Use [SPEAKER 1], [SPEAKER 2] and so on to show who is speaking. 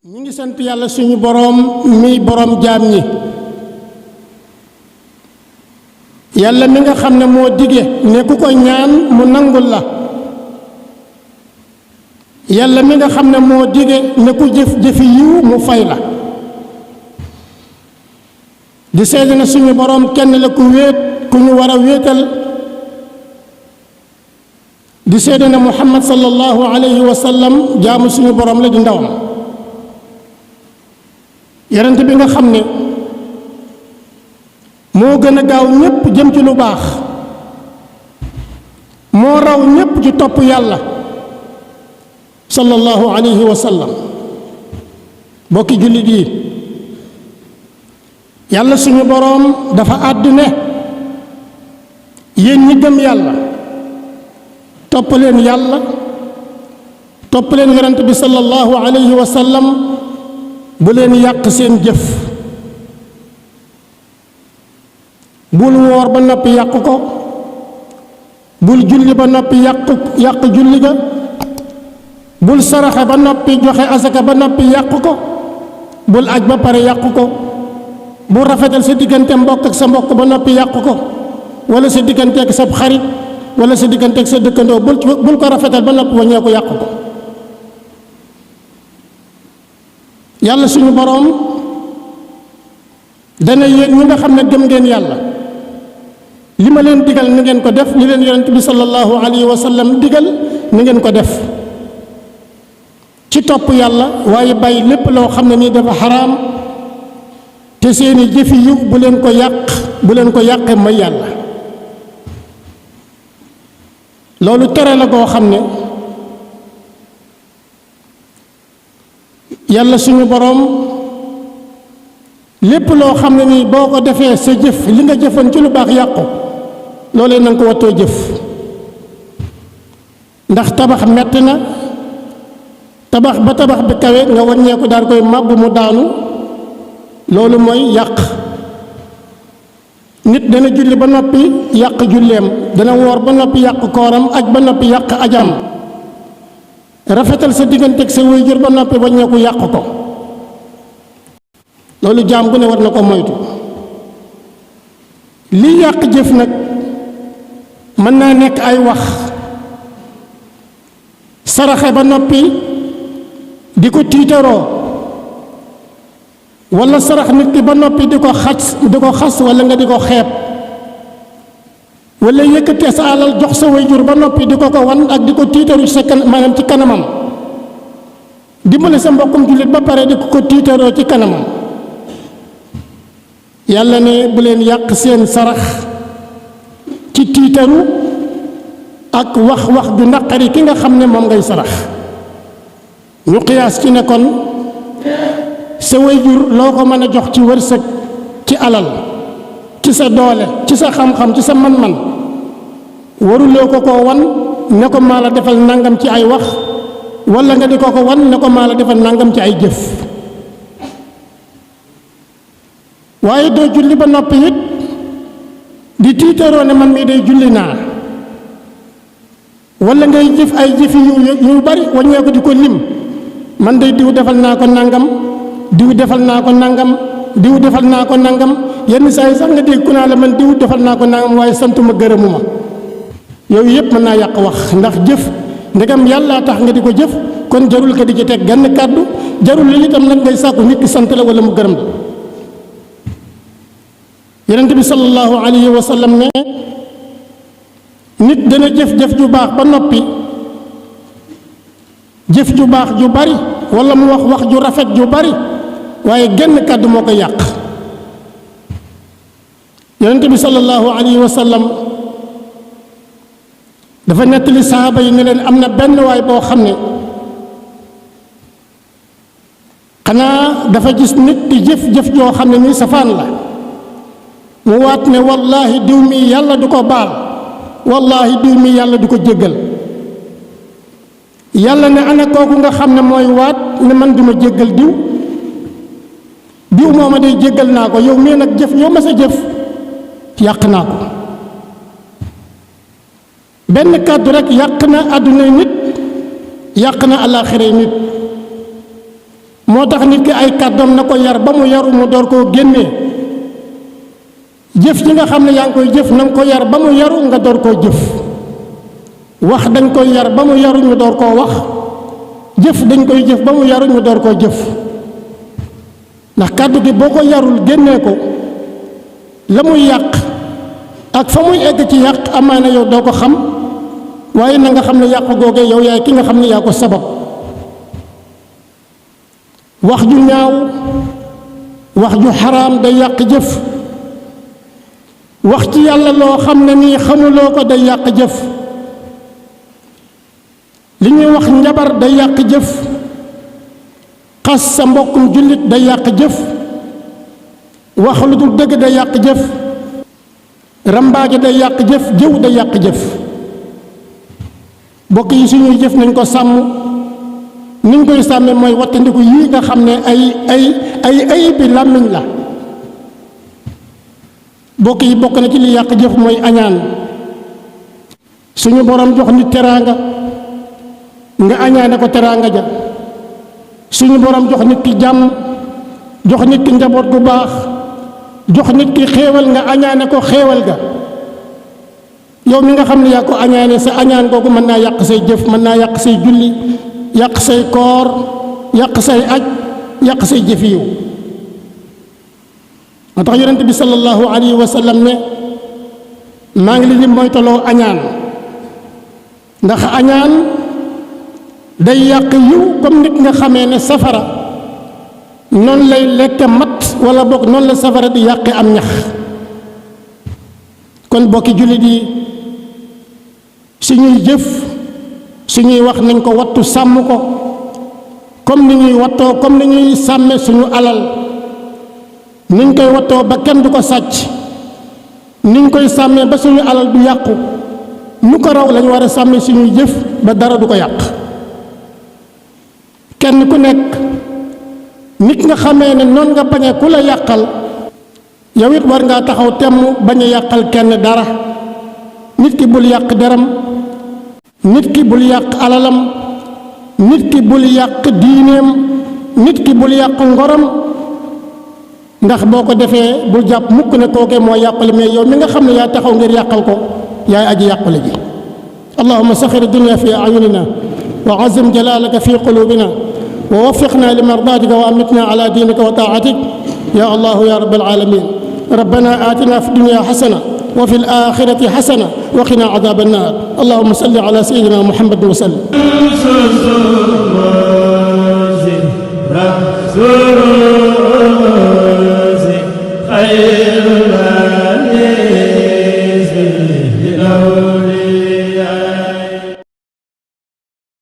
[SPEAKER 1] ñi ngi sant yàlla suñu boroom mi boroom jaam ñi, yàlla mi nga xam ne moo dige ne ku ko ñaan mu nangul la, yàlla mi nga xam ne moo dige ne ku jëf-jëfi yiw mu fay la. di seede na suñu boroom kenn la ku wéet ku ñu war a wéetal, di seede na muhammad sallallahu alayhi wa sallam jaamu suñu boroom la di ndawam, yonent bi nga xam ne moo gën a gaaw ñépp jëm ci lu baax, moo raw ñépp ci topp yàlla sallallahu alayhi wa sallam. bokki jullit yi, yàlla suñu boroom dafa àddu ne yéen ñi gëm yàlla topp leen yàlla, topp leen yonent bi sallallahu alayhi wa sallam, bu leen yàq seen jëf. bul woor ba noppi yàq ko, bul julli ba noppi yàq julli ga, bul saraxe ba noppi joxe asaka ba noppi yàq ko, bul aj ba pare yàq ko, bul rafetal sa diggante mbokk ak sa mbokk ba noppi yàq ko, wala sa diggante ak sa xarit wala sa diggante ak sa dëkkandoo bul ko rafetal ba noppi waññee ko yàq ko. yàlla suñu boroom dana yéen ñi nga xam ne gëm ngeen yàlla, li ma leen digal ni ngeen ko def, li leen yonent bi sallallahu alayhi wa sallam digal ni ngeen ko def ci topp yàlla, waaye bàyyi lépp loo xam ne nii dafa xaraam, te seeni jëfi yiw bu leen ko yàqee mooy yàlla. loolu tere la goo xam ne yàlla suñu boroom lépp loo xam ne nii boo ko defee sa jëf li nga jëfoon ci lu baax yàqu, loolee na nga ko wattoo jëf. ndax tabax metti na, tabax ba tabax bi kawe nga wàññeeku daal koy màbb mu daanu, loolu mooy yàq. nit dana julli ba noppi yàq julleem, dana woor ba noppi yàq kooram, aj ba noppi yàq ajam, rafetal sa digganteeg sa waajur ba noppi wàññeeku yàq ko. loolu jaam bu ne war na ko moytu. lii yàq jëf nag mën naa nekk ay wax, saraxe ba noppi di ko tiitaroo, wala sarax nit ki ba noppi di ko xas wala nga di ko xeeb, wala yëkkatee sa alal jox sa waajur ba noppi di ko wan ak di ko tiitaru ci sa maanaam ci kanamam, dimbale sa mbokkum jullit ba pare di ko tiitaroo ci kanamam. yàlla ne bu leen yàq seen sarax ci tiitaru ak wax ju naqari ki nga xam ne moom ngay sarax. ñu xiyaas ci ne kon sa waajur loo ko mën a jox ci wërsëg, ci alal, ci sa doole, ci sa xam-xam, ci sa man-man, waruloo ko wan ne ko maa la defal nangam ci ay wax, wala nga di ko wan ne ko maa la defal nangam ci ay jëf. waaye doo julli ba noppi it di tiitaroo ne man mii day julli naa, wala ngay jëf ay jëfi yu bari waññee ko di ko lim, man day diw defal naa ko nangam, diw defal naa ko nangam, diw defal naa ko nangam. yenn saa yi sax nga dégg ku naa la man diw defal naa ko nangam waaye santuma gërëmuma. yooyu yëpp mën naa yàq wax, ndax jëf ndegam yàllaa tax nga di ko jëf, kon jarul ko di ci teg genn kàddu, jarul li itam nag ngay sàkku nit ki sant la wala mu gërëm la. yonent bi sallallahu alayhi wa sallam ne nit dana jëf-jëf ju baax ba noppi, jëf ju baax ju bari wala mu wax ju rafet ju bari, waaye genn kàddu moo ko yàq. yonent bi sallallahu alayhi wa sallam dafa nettali sahaaba yi ne leen am na benn waay boo xam ne xanaa dafa gis nit di jëf-jëf joo xam ne nii safaan la, mu waat ne wallaahi diw mi yàlla du ko baal, wallaahi diw mi yàlla du ko jéggal. yàlla ne ana kooku nga xam ne mooy waat ne man duma jéggal diw diw mooma day jéggal naa ko, yow mii nag jëf yow ma sa jëf yàq naa ko. benn kàddu rek yàq na àdduna nit, yàq na àllaaxira nit. moo tax nit ki ay kàddoom na ko yar ba mu yaru mu door koo génnee. jëf ji nga xam ne yaa ngi koy jëf na nga ko yar ba mu yaru nga door koo jëf. wax dañ koy yar ba mu yaru ñu door koo wax. jëf dañ koy jëf ba mu yaru ñu door koo jëf. ndax kàddu gi boo ko yarul génnee ko la muy yàq ak fa muy egg ci yàq amaana yow doo ko xam, waaye na nga xam ne yàq googee yow yaay ki nga xam ne yaa ko sabab. wax ju ñaaw, wax ju xaraam day yàq jëf. wax ci yàlla loo xam ne nii xamuloo ko day yàq jëf. li ñuy wax njabar day yàq jëf. xas sa mbokkum jullit day yàq jëf. wax lu dul dëgg day yàq jëf. rambaaje day yàq jëf. jëw day yàq jëf. bokk yi suñuy jëf nañ ko sàmm. niñ koy sàmmee mooy wattandiku yii nga xam ne ay bi làmmiñ la. bokk yi bokk na ci li yàq jëf mooy añaan. suñu borom jox nit teraanga nga añaane ko teraanga ja. suñu borom jox nit ki jàmm, jox nit ki njaboot gu baax, jox nit ki xéewal nga añaane ko xéewal ga. yow mi nga xam ne yaa ko añaane, sa añaan googu mën naa yàq say jëf, mën naa yàq say julli, yàq say koor, yàq say aj, yàq say jëf yiw. moo tax yonent bi sallallahu alayhi wa sallam ne maa ngi leen di moytaloo añaan, ndax añaan day yàq yiw comme nit nga xamee ne safara noonu lay lekk mat, wala boog noonu la safara di yàqe am ñax. kon bokki jullit yi suñuy jëf suñuy wax nañ ko wattu sàmm ko comme ni ñuy wattoo, comme ni ñuy sàmme suñu alal. niñ koy wattoo ba kenn du ko sàcc, niñ koy sàmmee ba suñu alal du yàqu, nu ko raw lañu war a sàmmee suñuy jëf ba dara du ko yàq. kenn ku nekk nit nga xamee ne noon nga bañee ku la yàqal, yow it war ngaa taxaw temm bañ a yàqal kenn dara. nit ki bul yàq deram, nit ki bul yàq alalam, nit ki bul yàq diineem, nit ki bul yàq ngorom. ndax boo ko defee bul jàpp mukk ne kookee moo yàqale, mais yow mi nga xam ne yaa taxaw ngir yàqal ko yaay aji yàqale ji. allahumma saxir dunya fi ayunina wa azim jalalaka fi qulubina wa waffiqna li mardatika wa amitna ala dinika wa taatik ya allahu ya rabbal alamin. rabbana atina fi dunya xasana wa fi alaxirati xasana wa qina adaba annar. allahumma salli ala sayidina muhammad wa sallim.